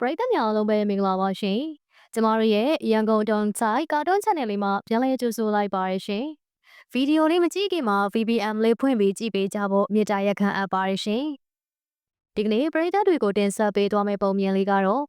ပရိသတ်များအားလုံးပဲမင်္ဂလာပါရှင်။ကျမတို့ရဲ့ရန်ကုန်တုံဆိုင်ကာတွန်း channel လေးမှာပြန်လည်ကြိုဆိုလိုက်ပါရရှင်။ဗီဒီယိုလေးမကြည့်ခင်မှာ VPN လေးဖွင့်ပြီးကြည့်ပေးကြဖို့မေတ္တာရက်ခံအပ်ပါရရှင်။ဒီကနေ့ပရိသတ်တွေကိုတင်ဆက်ပေးသွားမယ့်ပုံမြင်လေးကတော့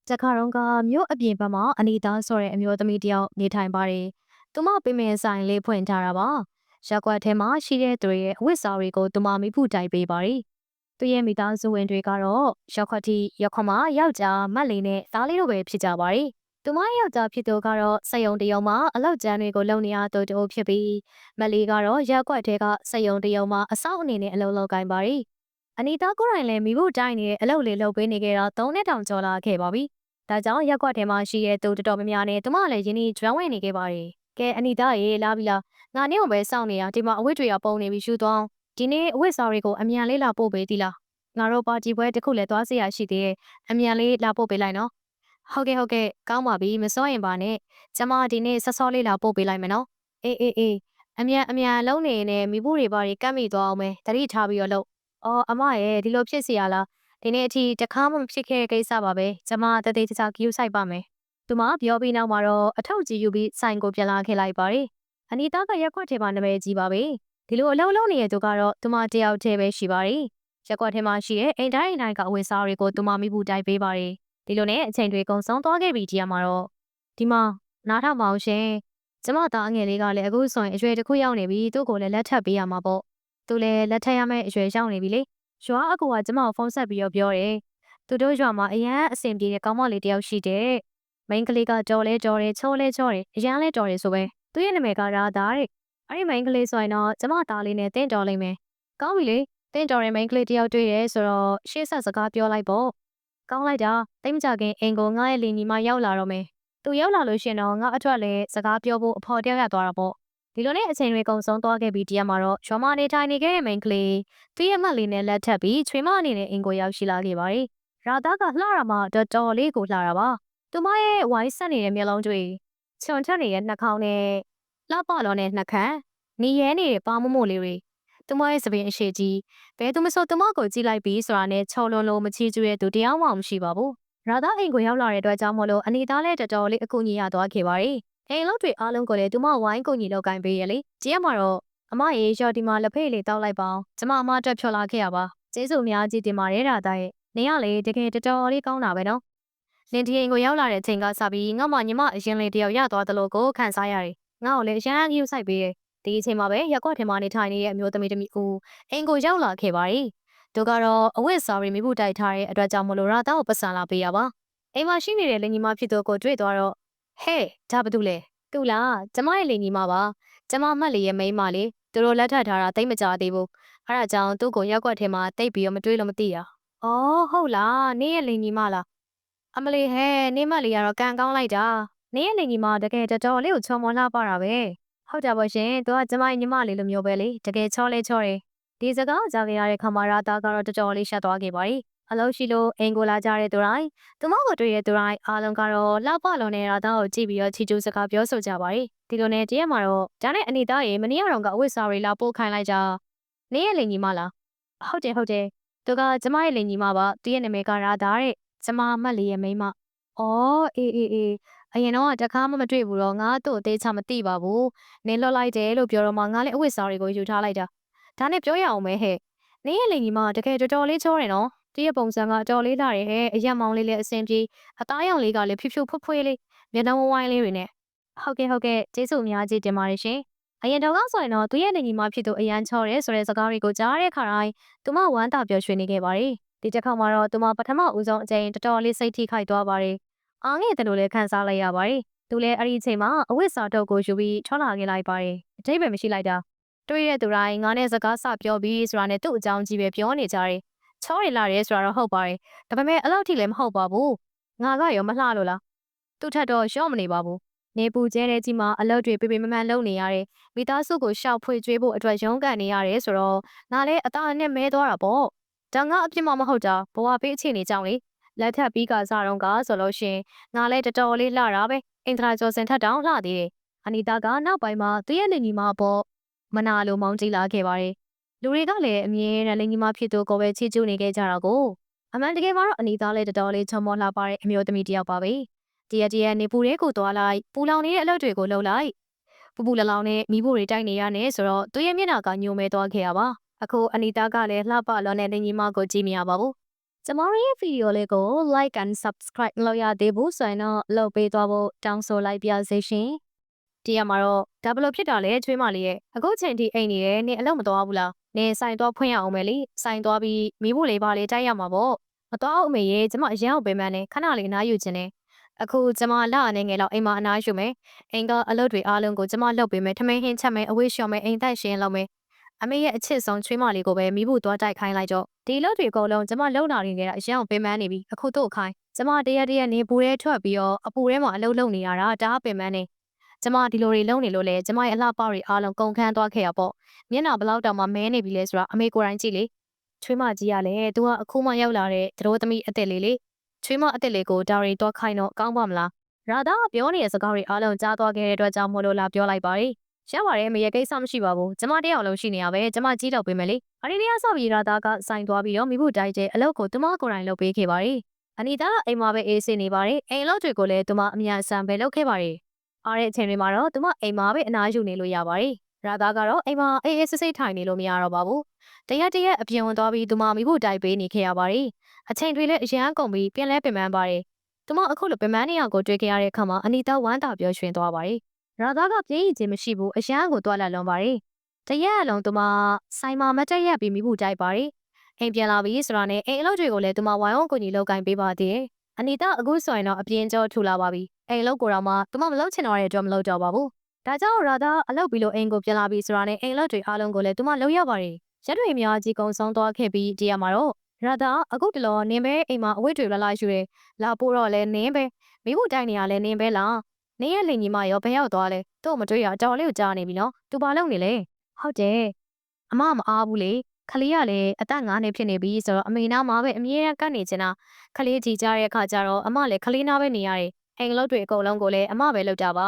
တခါတော့ကမြို့အပြင်ဘက်မှာအနီသားဆိုတဲ့အမျိုးသမီးတယောက်နေထိုင်ပါတယ်။သူမပင်ပင်ဆိုင်လေးဖွင့်ထားတာပါ။ရက်ကွက်ထဲမှာရှိတဲ့သူရဲ့အဝတ်စားတွေကိုသူမမိဖို့တိုင်ပေးပါတယ်။သူရဲ့မိသားစုဝင်တွေကတော့ရက်ခွက်တီရက်ခွက်မှာယောက်ျားမက်လေးနဲ့သားလေးတို့ပဲဖြစ်ကြပါတယ်။သူမယောက်ျားဖြစ်သူကတော့စက်ယုံတယုံမှာအလောက်ကျန်းတွေကိုလုံနေရသူတို့ဖြစ်ပြီးမက်လေးကတော့ရက်ကွက်ထဲကစက်ယုံတယုံမှာအဆောက်အနေနဲ့အလုံးလုံးကိုင်းပါတယ်။အနီတာကိုယ်တိုင်လည်းမိဖို့တိုင်နေတဲ့အလုပ်လေးလုပ်ပေးနေကြတာ3နှစ်တောင်ကျော်လာခဲ့ပါပြီ။ဒါကြောင့်ရက်ကွက်ထဲမှာရှိတဲ့သူတော်တော်များများနဲ့သူမလည်းရင်းနှီးကျွမ်းဝင်နေခဲ့ပါတယ်။ကဲအနီတာရေလာပြီလားငါနဲ့ကိုပဲစောင့်နေတာဒီမှာအဝတ်တွေကပုံနေပြီးရှူသွားဒီနေ့အဝတ်စားတွေကိုအမြန်လေးလာပို့ပေးသီလားငါတို့ပါတီပွဲတစ်ခုလည်းသွားစီရရှိသေးတယ်အမြန်လေးလာပို့ပေးလိုက်နော်ဟုတ်ကဲ့ကောင်းပါပြီမစောရင်ပါနဲ့ကျမဒီနေ့ဆော့ဆော့လေးလာပို့ပေးလိုက်မယ်နော်အေးအမြန်လုံးနေနဲ့မိဖို့တွေပါတွေကတ်မိသွားအောင်မယ်တတိထားပြီးတော့လို့အော်အမရဲ့ဒီလိုဖြစ်စီရလားဒီနေ့အထိတခါမှမဖြစ်ခဲ့တဲ့ကိစ္စပါပဲကျမတသေးတခြားဂယူဆိုင်ပါမယ်သူမပြောပြီးနောက်မှာတော့အထောက်ကြီးယူပြီးဆိုင်ကိုပြန်လာခဲ့လိုက်ပါတယ်အနီတာကရက်ခွက်ထဲမှာနာမည်ကြီးပါပဲဒီလိုအလုံးလုံးနေတဲ့သူကတော့သူမတယောက်တည်းပဲရှိပါတယ်ရက်ကွက်ထဲမှာရှိတဲ့အိမ်တိုင်းကအဝတ်စားတွေကိုသူမမိဘူးတိုက်ပေးပါတယ်ဒီလိုနဲ့အချိန်တွေကုန်ဆုံးသွားခဲ့ပြီဒီမှာတော့ဒီမှာနားထောင်ပါအောင်ရှင်ကျမသားအငယ်လေးကလည်းအခုဆိုရင်အရွယ်တစ်ခုရောက်နေပြီသူ့ကိုလည်းလက်ထပ်ပေးရမှာပေါ့သူလည်းလက်ထပ်ရမယ့်အရွယ်ရောက်နေပြီလေရွာအကူကကျမကိုဖုန်းဆက်ပြီးတော့ပြောတယ်သူတို့ရွာမှာအရန်အဆင်ပြေတဲ့ကောင်းမလေးတယောက်ရှိတယ်မိန်းကလေးကကြော်တယ်ချောလဲချောတယ်အရန်လဲတော်တယ်ဆိုပဲသူ့ရဲ့နာမည်ကရာသားတဲ့အဲ့ဒီမိန်းကလေးဆိုရင်တော့ကျမသားလေးနဲ့တင့်တော်လိမ့်မယ်ကောင်းပြီလေတင့်တော်ရဲ့မိန်းကလေးတယောက်တွေ့တယ်ဆိုတော့ရှေ့ဆက်စကားပြောလိုက်ပေါ့ကောင်းလိုက်တာတိတ်မကြခင်အင်ကိုငါ့ရဲ့လင်ညီမရောက်လာတော့မယ်သူရောက်လာလို့ရှင်တော့ငါအထွက်လဲစကားပြောဖို့အဖော်တယောက်ရသွားတာပေါ့ဒီလိုနဲ့အချိန်တွေကုန်ဆုံးသွားခဲ့ပြီးတရားမှာတော့ရွာမနေထိုင်နေခဲ့တဲ့မိန်းကလေးသူ့ရဲ့မက်လေးနဲ့လက်ထပ်ပြီးချွေမအနေနဲ့အင်ကိုရောက်ရှိလာခဲ့ပါတယ်ရာသားကလှတာမှတော်တော်လေးကိုလှတာပါသူမရဲ့ဝိုင်းဆက်နေတဲ့မျက်လုံးတွေချွန်ထက်နေတဲ့နှာခေါင်းနဲ့လှပလောနဲ့နှာခမ်းနေရဲနေတဲ့ပါမမို့လေးတွေသူမရဲ့စပင်အရှိကြီးဘဲသူမဆိုသူမကိုကြည့်လိုက်ပြီးဆိုတာနဲ့ချော်လွန်လို့မချီကျူတဲ့သူတရားမှမရှိပါဘူးရာသားအိမ်ကိုရောက်လာတဲ့အတွက်ကြောင့်မလို့အနီသားလည်းတော်တော်လေးအကူညီရသွားခဲ့ပါတယ်အိမ်လုံးတွေအားလုံးကိုလည်းသူမဝိုင်းကူညီလောက်ကိုင်းပေးရလေကြည့်ရမှာတော့အမရေရော်ဒီမှာလက်ဖေးလေးတောက်လိုက်ပါအောင်ကျမအမအတွက်ဖြော်လာခဲ့ရပါကျေးဇူးအများကြီးတင်ပါတယ်ရာသားရဲ့နေရလေတကယ်တော်တော်လေးကောင်းတာပဲနော်လင်ဒီအိမ်ကိုရောက်လာတဲ့အချိန်ကစပြီးငါ့မညီမအရင်လေးတယောက်ရသွားသလိုကိုခံစားရတယ်ငါ့ကိုလည်းအရန်ကြီးစိုက်ပေးတယ်ဒီအချိန်မှာပဲရက်ကွက်ထဲမှာနေထိုင်နေတဲ့အမျိုးသမီးတစ်မျိုးကိုအိမ်ကိုရောက်လာခဲ့ပါတယ်။သူကတော့အဝတ်စားတွေမိဖို့တိုက်ထားတဲ့အတွက်ကြောင့်မလို့ရာသားကိုပတ်စံလာပေးရပါ။အိမ်မှာရှိနေတဲ့လင်ကြီးမဖြစ်သူကိုတွေ့သွားတော့ဟဲ့ဒါဘာတူလဲ။သူလားကျမရဲ့လင်ကြီးမပါ။ကျမမက်လေးရဲ့မိန်းမလေးသူတို့လက်ထပ်ထားတာတိတ်မကြသေးဘူး။အဲဒါကြောင့်သူ့ကိုရက်ကွက်ထဲမှာတိတ်ပြီးတော့မတွေးလို့မသိတာ။အော်ဟုတ်လားနင်းရဲ့လင်ကြီးမလား။အမလေးဟဲ့နင်းမလေးကတော့ကန်ကောင်းလိုက်တာ။နင်းရဲ့လင်ကြီးမတကယ်တော်တော်လေးကိုချော်မော်လှပတာပဲ။ဟုတ်တာပေါ့ရှင်သူကကျမရဲ့ညီမလေးလိုမျိုးပဲလေတကယ်ချောတယ်ဒီစကားကြားခဲ့ရတဲ့ခါမှာရာသားကတော့တော်တော်လေးရှက်သွားခဲ့ပါပြီအလုံးရှိလို့အင်ကိုလာကြတဲ့သူတိုင်းသူမကိုတွေ့တဲ့သူတိုင်းအားလုံးကတော့လှပလုံးနဲ့ရာသားကိုကြည့်ပြီးတော့ချီကျူးစကားပြောဆိုကြပါပြီဒီလိုနဲ့တရက်မှာတော့ဒါနဲ့အနီသားရေမနေ့ကတော့ကအဝတ်စားတွေလာပို့ခိုင်းလိုက်ကြနင်းရဲ့လင်ကြီးမလားဟုတ်တယ်သူကကျမရဲ့လင်ကြီးမပါသူရဲ့နာမည်ကရာသားတဲ့ကျမမက်လေးရဲ့မိန်းမအော်အေးအရင်တော့တခါမှမတွေ့ဘူးတော့ငါတို့အသေးချာမသိပါဘူးနင်းလွတ်လိုက်တယ်လို့ပြောတော့မှငါလည်းအဝတ်စားတွေကိုယူထားလိုက်တာဒါနဲ့ပြောရအောင်မဲဟဲ့နင်းရဲ့လင်ကြီးမတကယ်တော်တော်လေးချောတယ်နော်တည့်ရဲ့ပုံစံကတော်လေးလာတယ်ဟဲ့အရက်မောင်လေးလည်းအစင်ပြေအသားရောင်လေးကလည်းဖြူဖြူဖွဖွလေးမျက်နှာဝိုင်းလေးတွေနဲ့ဟုတ်ကဲ့ကျေးဇူးအများကြီးတင်ပါတယ်ရှင်အရင်တော့ဆိုရင်တော့သူရဲ့လင်ကြီးမဖြစ်သူအရန်ချောတယ်ဆိုတဲ့စကားတွေကိုကြားတဲ့ခါတိုင်းသူမဝမ်းသာပျော်ရွှင်နေခဲ့ပါတယ်ဒီတစ်ခါမှာတော့သူမပထမဦးဆုံးအကြိမ်တော်တော်လေးစိတ်ထိခိုက်သွားပါတယ်အားငယ်တယ်လို့လည်းခံစားလိုက်ရပါတယ်သူလည်းအဲ့ဒီအချိန်မှာအဝတ်စားတော့ကိုယူပြီးထွက်လာခဲ့လိုက်ပါတယ်အတိတ်ပဲမရှိလိုက်တာတွေ့ရတဲ့သူတိုင်းငါနဲ့စကားစပြောပြီးဆိုတာနဲ့သူ့အကြောင်းကြီးပဲပြောနေကြတယ်ချောရလာတယ်ဆိုတာတော့ဟုတ်ပါတယ်ဒါပေမဲ့အဲ့လောက်ထိလည်းမဟုတ်ပါဘူးငါကရောမလှလို့လားသူ့ထက်တော့ရှော့မနေပါဘူးနေပူကျဲတဲ့ကြီးမှာအလုပ်တွေပြမမှန်လုပ်နေရတယ်မိသားစုကိုရှောက်ဖွေကျွေးဖို့အတွက်ရုန်းကန်နေရတယ်ဆိုတော့ငါလည်းအသားနဲ့မဲသွားတာပေါ့ဒါငါအပြစ်မှမဟုတ်တာဘဝပေးအခြေအနေကြောင့်လေလက်ထပ်ပြီးကစားတော့ကဆိုလို့ရှင်ငါလည်းတော်တော်လေးလှတာပဲအင်္ဂလာကျော်စင်ထက်တောင်လှသေးတယ်အနီတာကနောက်ပိုင်းမှာသူ့ရဲ့လင်ကြီးမပေါ့မနာလိုမောင်းကြည့်လာခဲ့ပါတယ် လူတွေကလည်းအမြဲတမ်းလင်ညီမဖြစ်သူကိုပဲချီးကျူးနေခဲ့ကြတာကိုအမှန်တကယ်မှာတော့အနီသားလည်းတော်တော်လေးချုံမောလှပတဲ့အမျိုးသမီးတစ်ယောက်ပါပဲတရက်နေပူတဲ့ကိုသွားလိုက်ပူလောင်နေတဲ့အလုပ်တွေကိုလုပ်လိုက်ပူပူလောင်လောင်နဲ့မိဖို့တွေတိုက်နေရနဲ့ဆိုတော့သူရဲ့မျက်နှာကညိုမဲသွားခဲ့ရပါအခုအနီသားကလည်းလှပလောနဲ့လင်ညီမကိုကြည့်မရပါဘူးကျမတို့ရဲ့ဗီဒီယိုလေးကို like and subscribe လုပ်ရသေးဘူးဆိုရင်တော့လုပ်ပေးသွားဖို့တောင်းဆိုလိုက်ပါစေရှင်ဒီရမှာတော့ဒါဘလို့ဖြစ်တာလဲချွေးမလေးရဲ့အခုချိန်ထိအိမ်နေတယ်နင်အလုပ်မသွားဘူးလားနင်ဆိုင်သွားဖွင့်ရအောင်မယ်လေဆိုင်သွားပြီးမိဖို့လေးပါလေးတိုက်ရမှာပေါ့မသွားအောင်အမေရဲ့ကျမအရန်ကိုပင်ပန်းနေခဏလေးနားယူခြင်းနဲ့အခုကျမလအနေငယ်လောက်အိမ်မှာအနားယူမယ်အိမ်ကအလုပ်တွေအားလုံးကိုကျမလုပ်ပေးမယ်ထမင်းဟင်းချက်မယ်အဝတ်လျှော်မယ်အိမ်သက်ရှင်လုပ်မယ်အမေရဲ့အချစ်ဆုံးချွေးမလေးကိုပဲမိဖို့သွားတိုက်ခိုင်းလိုက်တော့ဒီလုပ်တွေအကုန်လုံးကျမလုံနာနေကြတာအရန်ကိုပင်ပန်းနေပြီအခုတို့ခိုင်းကျမတရက်နေပူရဲထွက်ပြီးတော့အပူထဲမှာအလုပ်လုပ်နေရတာဒါပင်ပန်းနေကျမဒီလိုတွေလုံးနေလို့လေကျမရဲ့အလှပတွေအားလုံးကုန်ခန်းသွားခဲ့ရပေါ့မျက်နှာဘလောက်တောင်မှမဲနေပြီလဲဆိုတာအမေကိုယ်တိုင်ကြည့်လေချွေးမကြီးရလေသူကအခုမှရောက်လာတဲ့သတို့သမီးအသက်လေးလေချွေးမအသက်လေးကိုဒါရီတော့ခိုင်းတော့ကောင်းပါမလားရာသာပြောနေတဲ့စကားတွေအားလုံးကြားသွားခဲ့တဲ့အတွက်ကြောင့်မို့လို့လာပြောလိုက်ပါရီရပါတယ်အမေရဲ့ကိစ္စမရှိပါဘူးကျမတယောက်လုံးရှိနေရပဲကျမကြီးတော့ပေးမယ်လေအရီတရားဆော့ပြီးရာသာကဆိုင်သွားပြီးတော့မိဖို့တိုက်တဲ့အလုပ်ကိုသူမကိုယ်တိုင်လုပ်ပေးခဲ့ပါရီအနီတာကအိမ်မှာပဲအေးဆေးနေပါတယ်အိမ်အလုပ်တွေကိုလည်းသူမအမြန်ဆန်ပဲလုပ်ခဲ့ပါရီအားတဲ့အချိန်တွေမှာတော့သူမအိမ်မှာပဲအနားယူနေလို့ရပါတယ်ရာသာကတော့အိမ်မှာအေးအေးဆေးဆေးထိုင်နေလို့မရတော့ပါဘူးတရက်အပြင်ဝင်သွားပြီးသူမမိဖို့တိုက်ပေးနေခဲ့ရပါတယ်အချိန်တွေလည်းအရန်ကုန်ပြီးပြန်လဲပင်ပန်းပါတယ်သူမအခုလိုပင်ပန်းနေအောင်ကိုတွေ့ခဲ့ရတဲ့အခါမှာအနီတာဝမ်းသာပျော်ရွှင်သွားပါတယ်ရာသာကပြေးရည်ခြင်းမရှိဘူးအရန်ကိုတွာလာလွန်ပါတယ်တရက်အလုံးသူမဆိုင်မှာမတက်ရက်ပြီးမိဖို့တိုက်ပါတယ်အိမ်ပြန်လာပြီးဆိုတာနဲ့အိမ်အလုပ်တွေကိုလည်းသူမဝိုင်းဝန်းကိုကြီးလောက်ကင်ပေးပါသေးတယ်အနီတာအခုဆိုရင်တော့အပြင်းကျော်ထူလာပါပြီအိမ်အလုပ်ကိုတော့မှသူမမလုပ်ချင်တော့တဲ့အတွက်မလုပ်တော့ပါဘူးဒါကြောင့်ရာသာအလုပ်ပြီးလို့အိမ်ကိုပြန်လာပြီးဆိုတာနဲ့အိမ်အလုပ်တွေအားလုံးကိုလည်းသူမလုပ်ရပါတယ်ရက်တွေအများကြီးကုံဆုံးသွားခဲ့ပြီးဒီရမှာတော့ရာသာအခုတလောနင်းပဲအိမ်မှာအဝတ်တွေလာယူတယ်လာပို့တော့လဲနင်းပဲမိဖို့တိုင်နေရလဲနင်းပဲလားနင်းရဲ့လင်ကြီးမရောဘယ်ရောက်သွားလဲတော့မတွေ့ရတော်လေးကိုကြားနေပြီနော်သူဘာလုပ်နေလဲဟုတ်တယ်အမမအားဘူးလေခလေးကလည်းအသက်9နှစ်ဖြစ်နေပြီဆိုတော့အမေနာမှာပဲအမြဲတမ်းကပ်နေချင်တာခလေးကြည်ကြတဲ့အခါကျတော့အမလည်းခလေးနာပဲနေရတယ်အိမ်အလုပ်တွေအကုန်လုံးကိုလည်းအမပဲလုပ်တာပ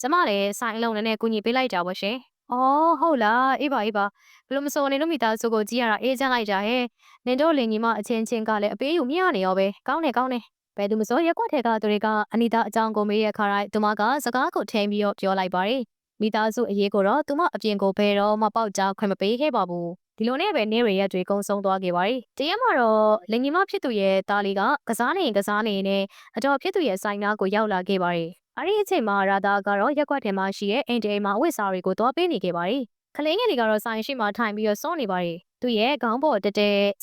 ါကျမလည်းဆိုင်အလုံးနဲ့ကူညီပေးလိုက်တာပါရှင်အော်ဟုတ်လားအေးပါဘယ်လိုမဆိုနေလို့မိသားစုကိုကြည်ရတာအေးချမ်းလိုက်တာဟဲ့နင်တို့လင်ညီမအချင်းချင်းကလည်းအပေးယူမရနေရောပဲကောင်းတယ်ဘယ်သူမစိုးရက်ွက်ထဲကသူတွေကအနီတာအကြောင်းကိုမေးရခါတိုင်းသူမကစကားကိုထိန်ပြီးတော့ပြောလိုက်ပါတယ်မိသားစုအရေးကိုတော့သူမအပြင်ကိုဘယ်တော့မှပေါက်ကြားခွင့်မပေးခဲ့ပါဘူးဒီလိုနဲ့ပဲနေရရက်တွေကုန်းဆုံးသွားခဲ့ပါတယ်တရက်မှာတော့လင်ညီမဖြစ်သူရဲ့သားလေးကကစားနေနဲ့အတော်ဖြစ်သူရဲ့ဆိုင်နာကိုရောက်လာခဲ့ပါတယ်အဲ့ဒီအချိန်မှာရာသာကတော့ရက်ွက်ထဲမှာရှိတဲ့အိမ်တဲမှာအဝတ်စားတွေကိုသွားပေးနေခဲ့ပါတယ်ခလေးငယ်တွေကတော့ဆိုင်ရှိမှထိုင်ပြီးတော့စောနေပါတယ်သူရဲ့ခေါင်းပေါ်တက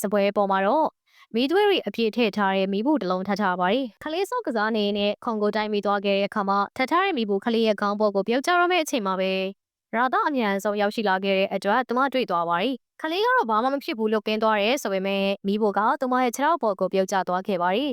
်စပွဲပေါ်မှာတော့မီးသွေးတွေအပြည့်ထည့်ထားတဲ့မီးဘူးတစ်လုံးထပ်ထားပါတယ်ခလေးစောက်ကစားနေနဲ့ခုံကိုတိုင်းပြီးသွားခဲ့တဲ့အခါမှာထပ်ထားတဲ့မီးဘူးခလေးရဲ့ခေါင်းပေါ်ကိုပြုတ်ကျတော့မယ့်အချိန်မှာပဲရာသာအမြန်ဆုံးရောက်ရှိလာခဲ့တဲ့အတွက်သူမတွေ့သွားပါတယ်ခလေးကတော့ဘာမှမဖြစ်ဘူးလို့ကင်းသွားတယ်ဆိုပေမဲ့မီးဘူးကသူမရဲ့ခြေထောက်ပေါ်ကိုပြုတ်ကျသွားခဲ့ပါတယ်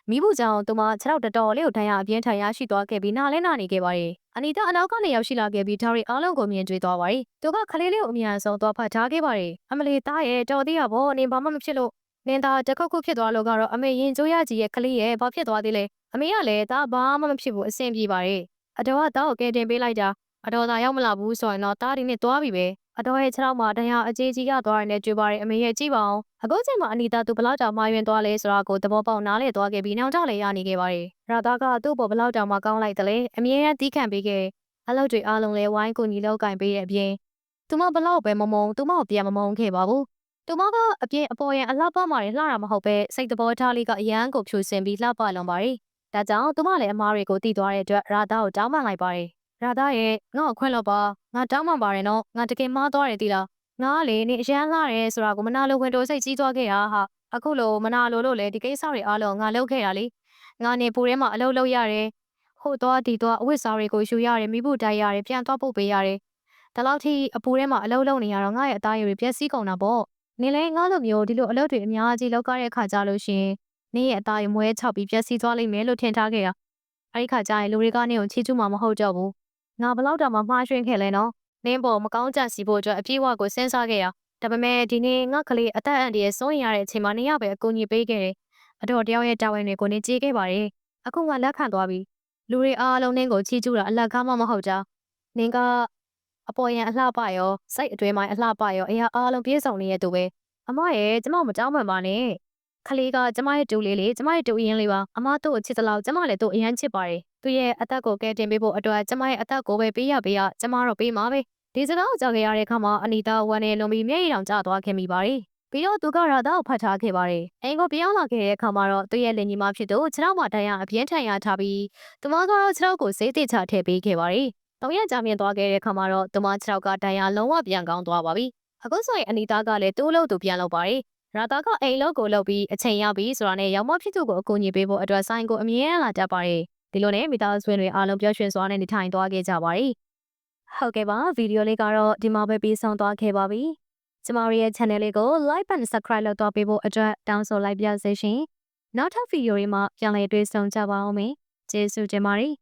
မီးဘူးကြောင့်သူမခြေထောက်တော်လေးကိုဒဏ်ရာအပြင်းထန်ရရှိသွားခဲ့ပြီးနားလဲနာနေခဲ့ပါတယ်အနီတာအနောက်ကနေရောက်ရှိလာခဲ့ပြီးဒါရီအားလုံးကိုမြင်တွေ့သွားပါတယ်သူကခလေးလေးကိုအမြန်ဆုံးသွားဖတ်ထားခဲ့ပါတယ်အမလီသားရဲ့တော်သေးရပေါ့နင်ဘာမှမဖြစ်လို့နင်သားတခုခုဖြစ်သွားလို့ကတော့အမေရင်ကျိုးရကြီးရဲ့ခလေးရဲ့ဘာဖြစ်သွားသေးလဲအမေကလည်းသားဘာမှမဖြစ်ဘူးအဆင်ပြေပါတယ်အတော်ကသားကိုကယ်တင်ပေးလိုက်တာအတော်သာရောက်မလာဘူးဆိုရင်တော့သားဒီနဲ့သွားပြီပဲအတော်ရဲ့ခြေထောက်မှာတရားအကြီးကြီးရသွားတယ်နဲ့ကြွပါတယ်အမေရဲ့ကြည့်ပါအောင်အခုချိန်မှာအနီတာသူဘလောက်တောင်မှယွင်သွားလဲဆိုတာကိုသဘောပေါက်နားလေသွားခဲ့ပြီးနောက်တော့လည်းရနေခဲ့ပါတယ်ရာသားကသူ့ပေါ်ဘလောက်တောင်မှကောင်းလိုက်တယ်လေအမြဲတမ်းတီးခံပေးခဲ့အလုပ်တွေအားလုံးလည်းဝိုင်းကူညီလောက်ကင်ပေးတဲ့အပြင်သူမဘလောက်ပဲမမုံသူမကိုပြန်မမုံခဲ့ပါဘူးသူမကအပြင်အပေါ်ရန်အလှပမာတွေလှတာမဟုတ်ပဲစိတ်သဘောထားလေးကအရန်ကိုဖြူစင်ပြီးလှပလွန်ပါတယ်ဒါကြောင့်သူမလည်းအမားတွေကိုတည်သွားတဲ့အတွက်ရာသားကိုတောင်းပန်လိုက်ပါတယ်ရာသားရဲ့ငါ့ကိုခွင့်လို့ပါငါတောင်းပန်ပါတယ်နော်ငါတကယ်မှားသွားတယ်တိလားငါကလေနေအရန်လှတယ်ဆိုတာကိုမနာလိုဝင်တိုးစိတ်ကြီးသွားခဲ့တာဟာအခုလိုမနာလိုလို့လေဒီကိစ္စတွေအားလုံးငါလုပ်ခဲ့တာလေငါနေပူထဲမှာအလုပ်လုပ်ရတယ်ဟိုတော့ဒီတော့အဝတ်စားတွေကိုယူရတယ်မိဖို့တိုက်ရတယ်ပြန်သွားပို့ပေးရတယ်ဒါလောက်ထိအပူထဲမှာအလုပ်လုပ်နေရတော့ငါရဲ့အသားရည်တွေပြည့်စည်ကုန်တာပေါ့နေလဲငါလိုမျိုးဒီလိုအလုပ်တွေအများကြီးလုပ်ကြတဲ့ခါကြလို့ရှင်နေရဲ့အသားရည်မွဲချောက်ပြီးပြည့်စည်သွားလိမ့်မယ်လို့ထင်ထားခဲ့တာအဲ့ဒီခါကျရင်လူတွေကနေကိုချီးကျူးမှာမဟုတ်တော့ဘူးငါဘလောက်တောင်မှမှားရွှင်ခဲ့လဲနော်နင်းပေါ်မကောင်းကြစီဖို့အတွက်အပြည့်အဝကိုစဉ်းစားခဲ့ရဒါပေမဲ့ဒီနေ့ငါကလေးအသက်အန္တရာယ်စိုးရင်ရတဲ့အချိန်မှာနေရပဲအကူအညီပေးခဲ့တယ်အတော်တယောက်ရဲ့တာဝန်တွေကိုနေကြည့်ခဲ့ပါတယ်အခုငါလက်ခံသွားပြီလူတွေအားလုံးနင်းကိုချီးကျူးတာအလကားမှမဟုတ်တာနင်းက အပေါ်ယံအလှပရောစိတ်အတွင်းပိုင်းအလှပရောအရာအားလုံးပြည့်စုံနေတဲ့သူပဲအမရဲ့ကျမမကြောက်မှန်ပါနဲ့ခလေးကကျမရဲ့တူလေးကျမရဲ့တူအရင်လေးပါအမတို့ကိုချစ်သလောက်ကျမလည်းသူ့အရင်ချစ်ပါတယ်သူရဲ့အသက်ကိုကဲတင်ပေးဖို့အတွက်ကျမရဲ့အသက်ကိုပဲပေးရကျမတော့ပေးမှာပဲဒီစကားကိုကြားခဲ့ရတဲ့အခါမှာအနီတာဝမ်းနဲ့လွန်ပြီးမျက်ရည်တောင်ကျသွားခဲ့မိပါတယ်ပြီးတော့သူကရာသားကိုဖတ်ထားခဲ့ပါတယ်အိမ်ကိုပြောင်းလာခဲ့တဲ့အခါမှာတော့သူ့ရဲ့လင်ကြီးမဖြစ်သူခြေထောက်မှာတန်ရအပြင်းထန်ရထားပြီးသူမကတော့ခြေထောက်ကိုစေးတိချထည့်ပေးခဲ့ပါတယ်တောင်ရကြမြင်သွားခဲ့တဲ့အခါမှာတော့သူမခြေထောက်ကတန်ရလုံးဝပြန်ကောင်းသွားပါပြီအခုဆိုရင်အနီတာကလည်းသူ့လို့သူပြန်လုပ်ပါတယ်ရာသားကအိမ်လို့ကိုလုပ်ပြီးအချိန်ရပြီးဆိုတာနဲ့ရောက်မဖြစ်သူကိုအကူအညီပေးဖို့အတွက်ဆိုင်ကိုအမြဲလာတတ်ပါတယ်ဒီလိုနဲ့မိသားစုဝင်တွေအားလုံးပျော်ရွှင်စွာနဲ့နေထိုင်သွားခဲ့ကြပါတယ်ဟုတ်ကဲ့ပါဗီဒီယိုလေးကတော့ဒီမှာပဲပြီးဆုံးသွားခဲ့ပါပြီကျမတို့ရဲ့ channel လေးကို like and subscribe လုပ်သွားပေးဖို့အတွက်တောင်းဆိုလိုက်ပါရစေရှင်နောက်ထပ်ဗီဒီယိုတွေမှာပြန်လည်တွေ့ဆုံကြပါဦးမယ်ကျေးဇူးတင်ပါတယ်